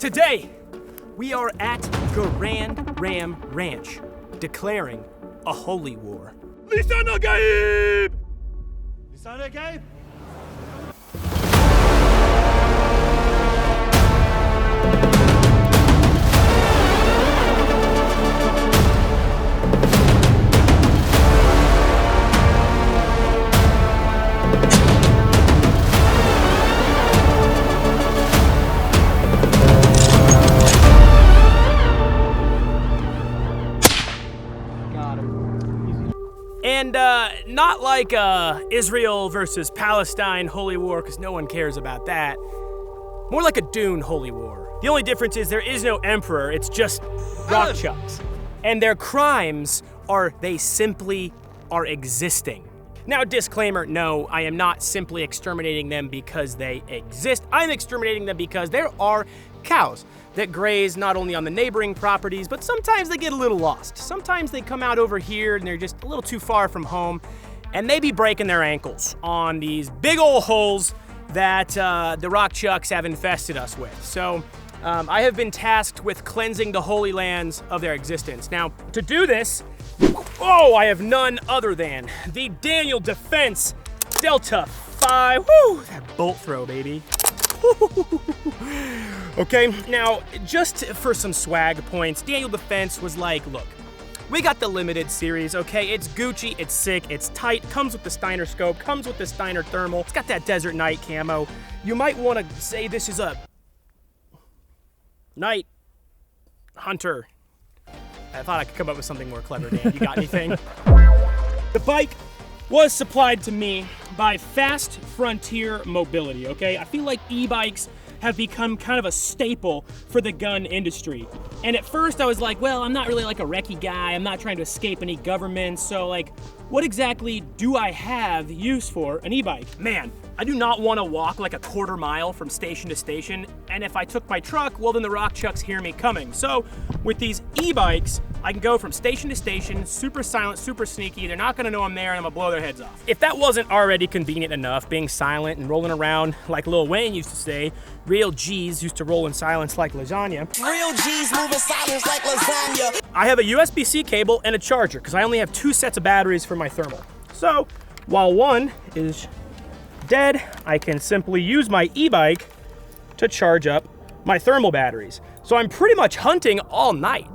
Today, we are at Garand Ram Ranch, declaring a holy war. Lisan Agaib! Lisan Agaib! And not like Israel versus Palestine holy war, because no one cares about that. More like a Dune holy war. The only difference is there is no emperor, it's just rock chucks. And their crimes are they simply are existing. Now, disclaimer, no, I am not simply exterminating them because they exist. I'm exterminating them because there are cows that graze not only on the neighboring properties, but sometimes they get a little lost. Sometimes they come out over here and they're just a little too far from home, and they be breaking their ankles on these big old holes that the rock chucks have infested us with. So I have been tasked with cleansing the holy lands of their existence. Now, to do this, I have none other than the Daniel Defense Delta 5. Woo, that bolt throw, baby. Okay, now, just for some swag points, Daniel Defense was like, look, we got the limited series, okay? It's Gucci, it's sick, it's tight, comes with the Steiner scope, comes with the Steiner thermal, it's got that Desert Night camo. You might want to say this is a Night Hunter. I thought I could come up with something more clever, Dan. You got anything? The bike was supplied to me by Fast Frontier Mobility, okay? I feel like e-bikes have become kind of a staple for the gun industry. And at first I was like, well, I'm not really like a recce guy. I'm not trying to escape any government. So like, what exactly do I have use for an e-bike? Man, I do not want to walk like a quarter mile from station to station. And if I took my truck, well, then the rock chucks hear me coming. So with these e-bikes, I can go from station to station, super silent, super sneaky. They're not gonna know I'm there and I'm gonna blow their heads off. If that wasn't already convenient enough, being silent and rolling around like Lil Wayne used to say, real G's used to roll in silence like lasagna. Real G's move in silence like lasagna. I have a USB-C cable and a charger because I only have 2 sets of batteries for my thermal. So while one is dead, I can simply use my e-bike to charge up my thermal batteries. So I'm pretty much hunting all night.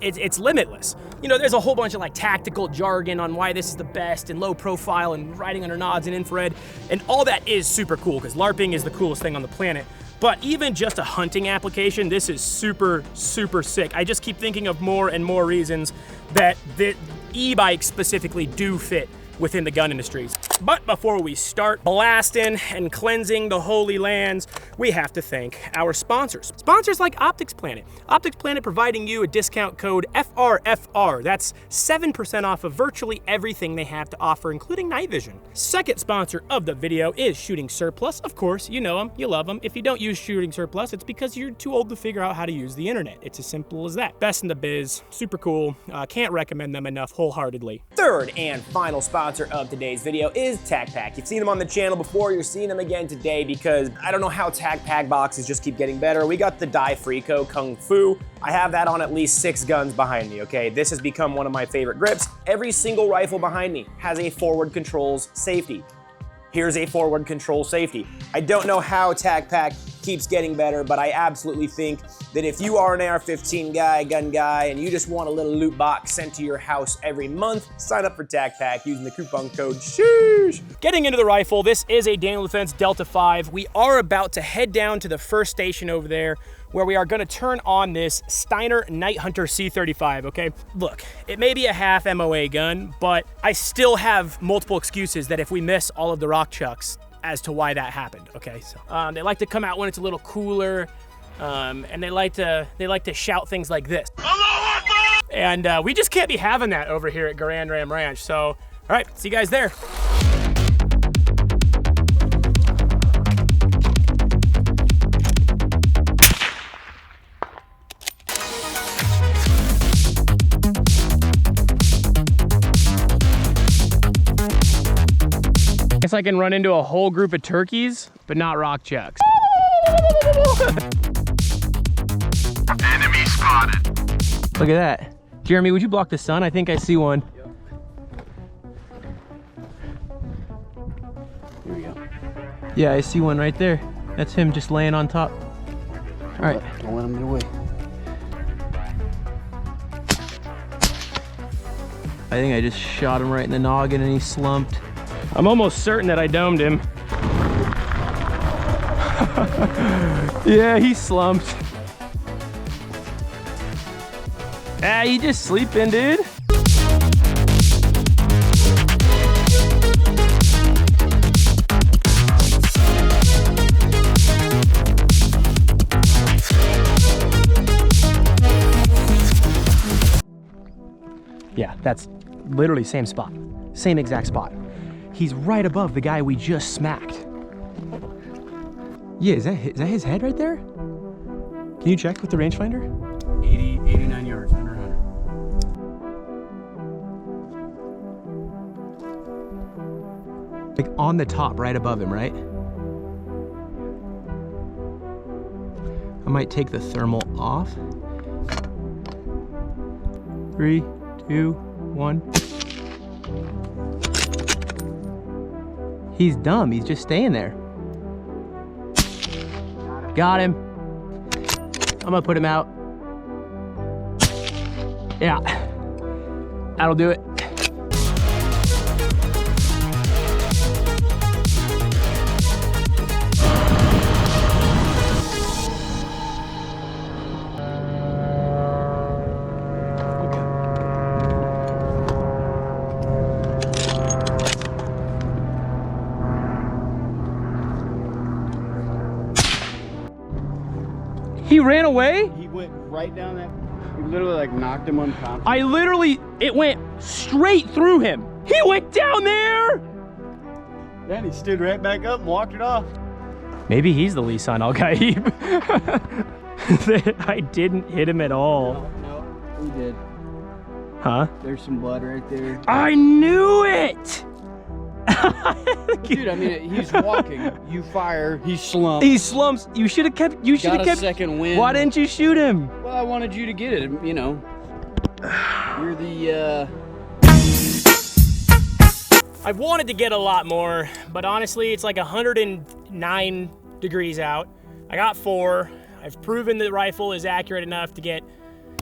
It's limitless. You know, there's a whole bunch of like tactical jargon on why this is the best and low profile and riding under nods and infrared, and all that is super cool because LARPing is the coolest thing on the planet. But even just a hunting application, this is super, super sick. I just keep thinking of more and more reasons that the e-bikes specifically do fit within the gun industries. But before we start blasting and cleansing the holy lands, we have to thank our sponsors. Sponsors like OpticsPlanet. OpticsPlanet providing you a discount code FRFR. That's 7% off of virtually everything they have to offer, including night vision. Second sponsor of the video is Shooting Surplus. Of course, you know them, you love them. If you don't use Shooting Surplus, it's because you're too old to figure out how to use the internet. It's as simple as that. Best in the biz, super cool. Can't recommend them enough wholeheartedly. Third and final sponsor of today's video is TacPack. You've seen them on the channel before, you're seeing them again today because I don't know how TacPack boxes just keep getting better. We got the Die Frico Kung Fu. I have that on at least 6 guns behind me, okay? This has become one of my favorite grips. Every single rifle behind me has a forward controls safety. Here's a forward control safety. I don't know how TacPack keeps getting better, but I absolutely think that if you are an AR-15 guy, gun guy, and you just want a little loot box sent to your house every month, sign up for TacPack using the coupon code SHOOSH. Getting into the rifle, this is a Daniel Defense Delta 5. We are about to head down to the first station over there where we are gonna turn on this Steiner Night Hunter C35, okay? Look, it may be a half MOA gun, but I still have multiple excuses that if we miss all of the rock chucks as to why that happened, okay? So they like to come out when it's a little cooler, and they like to shout things like this. And we just can't be having that over here at Garand Ram Ranch. So, all right, see you guys there. Guess I can run into a whole group of turkeys, but not rock chucks. Look at that. Jeremy, would you block the sun? I think I see one. Yep. Here we go. Yeah, I see one right there. That's him just laying on top. All right. Don't let him get away. I think I just shot him right in the noggin and he slumped. I'm almost certain that I domed him. Yeah, he slumped. Ah, you just sleeping, dude. Yeah, that's literally same spot. Same exact spot. He's right above the guy we just smacked. Yeah, is that his head right there? Can you check with the rangefinder? 89 yards, under 100. Like on the top, right above him, right? I might take the thermal off. 3, 2, 1. He's dumb, he's just staying there. Got him. I'm gonna put him out. Yeah, that'll do it. He ran away? He went right down that. He literally like knocked him unconscious. It went straight through him. He went down there. Then he stood right back up and walked it off. Maybe he's the Lisan Al-Gaib. I didn't hit him at all. No, we did. Huh? There's some blood right there. I knew it! Dude, I mean, he's walking. You fire, he slumps. He slumps. You should have kept. You should have kept. Second wind. Why didn't you shoot him? Well, I wanted you to get it. You know, you're the. I've wanted to get a lot more, but honestly, it's like 109 degrees out. I got 4. I've proven the rifle is accurate enough to get,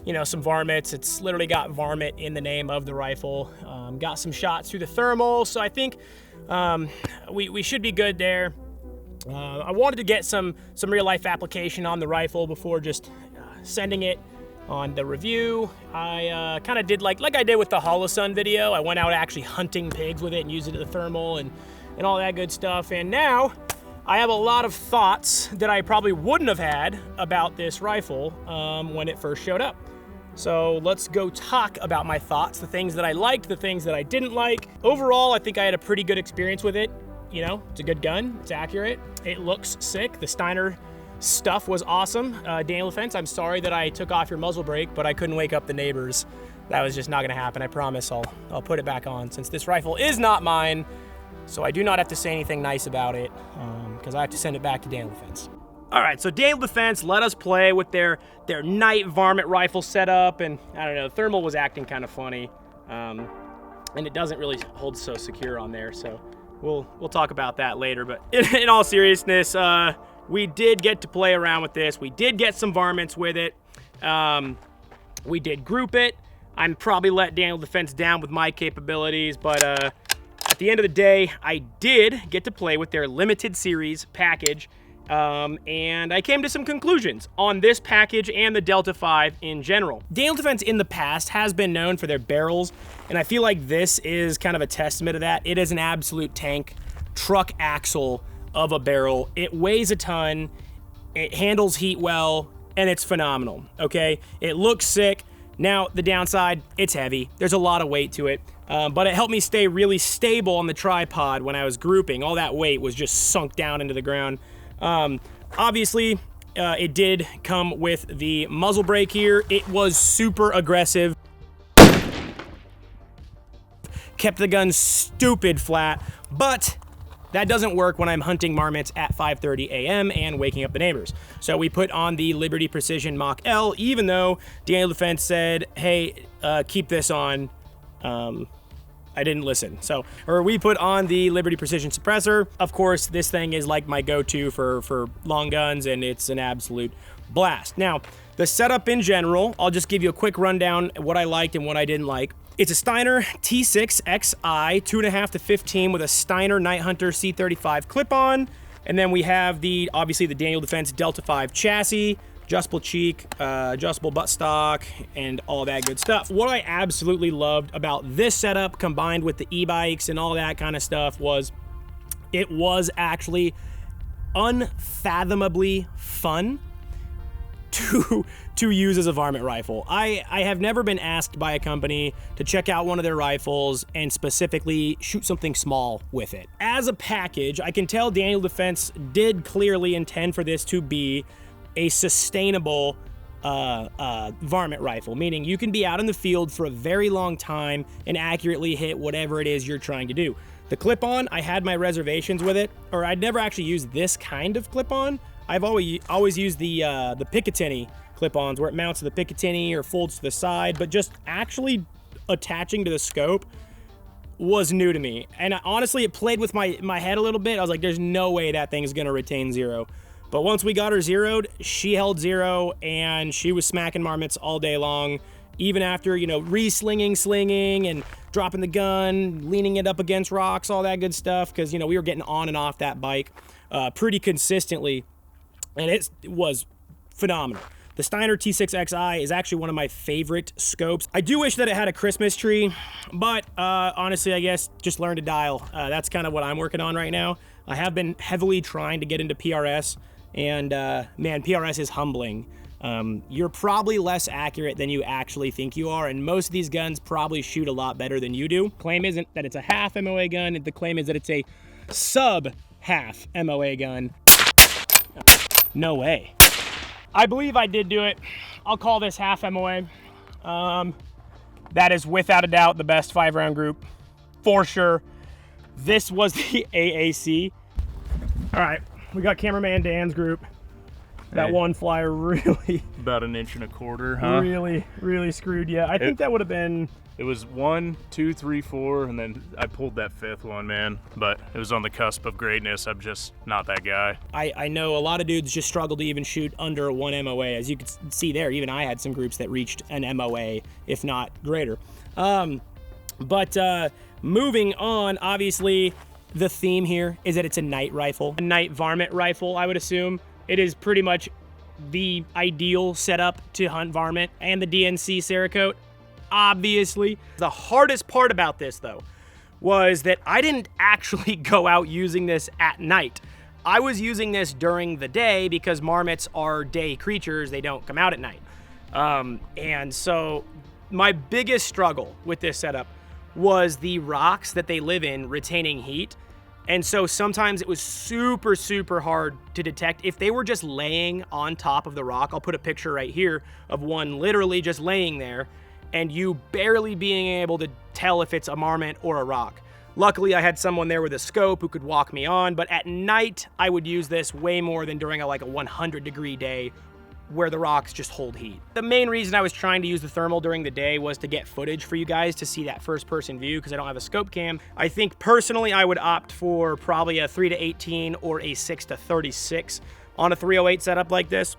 you know, some varmints. It's literally got varmint in the name of the rifle. Got some shots through the thermal, so I think we should be good there. I wanted to get some real life application on the rifle before just sending it on the review. I kind of did like I did with the Holosun video. I went out actually hunting pigs with it and used it at the thermal and all that good stuff. And now I have a lot of thoughts that I probably wouldn't have had about this rifle when it first showed up. So let's go talk about my thoughts, the things that I liked, the things that I didn't like. Overall, I think I had a pretty good experience with it. You know, it's a good gun, it's accurate, it looks sick. The Steiner stuff was awesome. Daniel Defense, I'm sorry that I took off your muzzle brake, but I couldn't wake up the neighbors. That was just not gonna happen. I promise I'll put it back on since this rifle is not mine, so I do not have to say anything nice about it because I have to send it back to Daniel Defense. All right, so Daniel Defense let us play with their night varmint rifle setup, and I don't know, the thermal was acting kind of funny, and it doesn't really hold so secure on there, so we'll talk about that later. But in all seriousness, we did get to play around with this. We did get some varmints with it. We did group it. I'm probably let Daniel Defense down with my capabilities, but at the end of the day, I did get to play with their limited series package. And I came to some conclusions on this package and the Delta 5 in general. Daniel Defense in the past has been known for their barrels, and I feel like this is kind of a testament of that. It is an absolute tank truck axle of a barrel. It weighs a ton, it handles heat well, and it's phenomenal, okay? It looks sick. Now, the downside, it's heavy. There's a lot of weight to it, but it helped me stay really stable on the tripod when I was grouping. All that weight was just sunk down into the ground. Obviously, it did come with the muzzle brake here. It was super aggressive. Kept the gun stupid flat, but That doesn't work when I'm hunting marmots at 5:30 a.m. and waking up the neighbors. So we put on the Liberty Precision Mach L, even though Daniel Defense said, hey, keep this on. I didn't listen. Or we put on the Liberty Precision Suppressor. Of course, this thing is like my go-to for long guns, and it's an absolute blast. Now, the setup in general, I'll just give you a quick rundown of what I liked and what I didn't like. It's a Steiner T6 XI 2.5 to 15 with a Steiner Night Hunter C35 clip-on. And then we have obviously the Daniel Defense Delta 5 chassis, adjustable cheek, adjustable buttstock, and all that good stuff. What I absolutely loved about this setup combined with the e-bikes and all that kind of stuff was it was actually unfathomably fun to use as a varmint rifle. I have never been asked by a company to check out one of their rifles and specifically shoot something small with it. As a package, I can tell Daniel Defense did clearly intend for this to be a sustainable varmint rifle, meaning you can be out in the field for a very long time and accurately hit whatever it is you're trying to do. The clip-on, I had my reservations with it, or I'd never actually used this kind of clip-on. I've always used the Picatinny clip-ons where it mounts to the Picatinny or folds to the side, but just actually attaching to the scope was new to me. And honestly, it played with my head a little bit. I was like, there's no way that thing's gonna retain zero. But once we got her zeroed, she held zero, and she was smacking marmots all day long, even after, you know, re-slinging, slinging, and dropping the gun, leaning it up against rocks, all that good stuff, because, you know, we were getting on and off that bike pretty consistently, and it was phenomenal. The Steiner T6 XI is actually one of my favorite scopes. I do wish that it had a Christmas tree, but honestly, I guess just learn to dial. That's kind of what I'm working on right now. I have been heavily trying to get into PRS, and man, PRS is humbling. You're probably less accurate than you actually think you are, and most of these guns probably shoot a lot better than you do. Claim isn't that it's a half MOA gun, the claim is that it's a sub-half MOA gun. No way. I believe I did do it. I'll call this half MOA. That is without a doubt the best 5-round group, for sure. This was the AAC. All right, we got cameraman Dan's group. That one flyer really... About 1.25 inches, huh? Really screwed you. I think that would have been... It was 1, 2, 3, 4, and then I pulled that 5th one, man. But it was on the cusp of greatness. I'm just not that guy. I know a lot of dudes just struggle to even shoot under 1 MOA. As you can see there, even I had some groups that reached an MOA, if not greater. Moving on, obviously, the theme here is that it's a night rifle. A night varmint rifle, I would assume. It is pretty much the ideal setup to hunt varmint and the DNC Cerakote, obviously. The hardest part about this, though, was that I didn't actually go out using this at night. I was using this during the day because marmots are day creatures. They don't come out at night. And so my biggest struggle with this setup was the rocks that they live in retaining heat. And so sometimes it was super, super hard to detect. If they were just laying on top of the rock, I'll put a picture right here of one literally just laying there, and you barely being able to tell if it's a marmot or a rock. Luckily, I had someone there with a scope who could walk me on, but at night, I would use this way more than during a 100-degree day where the rocks just hold heat. The main reason I was trying to use the thermal during the day was to get footage for you guys to see that first-person view because I don't have a scope cam. I think personally I would opt for probably a 3:18 or a 6:36 on a 308 setup like this.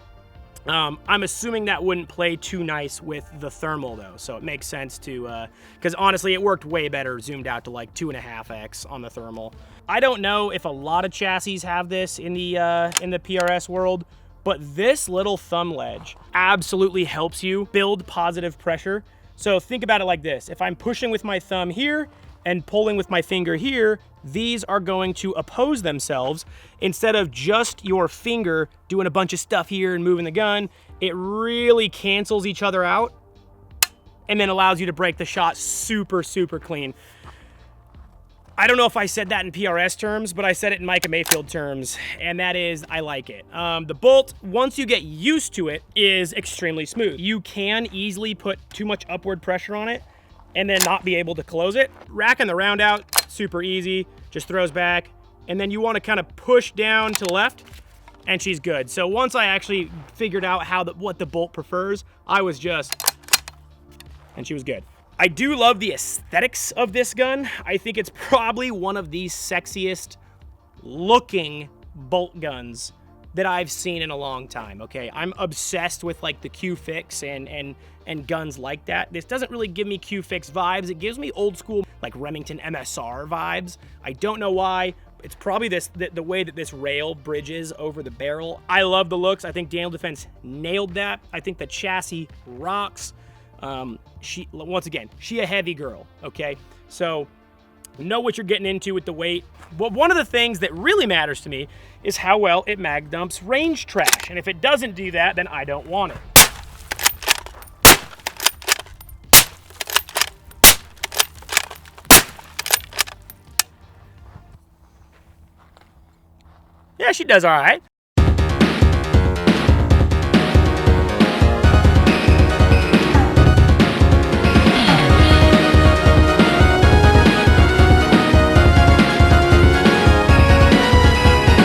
I'm assuming that wouldn't play too nice with the thermal though, so it makes sense to, because honestly it worked way better zoomed out to 2.5x on the thermal. I don't know if a lot of chassis have this in the PRS world, but this little thumb ledge absolutely helps you build positive pressure. So think about it like this. If I'm pushing with my thumb here and pulling with my finger here, these are going to oppose themselves. Instead of just your finger doing a bunch of stuff here and moving the gun, it really cancels each other out and then allows you to break the shot super, super clean. I don't know if I said that in PRS terms, but I said it in Micah Mayfield terms, and that is, I like it. The bolt, once you get used to it, is extremely smooth. You can easily put too much upward pressure on it and then not be able to close it. Racking the round out, super easy, just throws back, and then you want to kind of push down to the left, and she's good. So once I actually figured out what the bolt prefers, I was just, and she was good. I do love the aesthetics of this gun. I think it's probably one of the sexiest looking bolt guns that I've seen in a long time, okay? I'm obsessed with like the Q-Fix and guns like that. This doesn't really give me Q-Fix vibes. It gives me old school like Remington MSR vibes. I don't know why. It's probably the way that this rail bridges over the barrel. I love the looks. I think Daniel Defense nailed that. I think the chassis rocks. Once again, she a heavy girl, okay? So know what you're getting into with the weight. But one of the things that really matters to me is how well it mag dumps range trash. And if it doesn't do that, then I don't want it. Yeah, she does all right.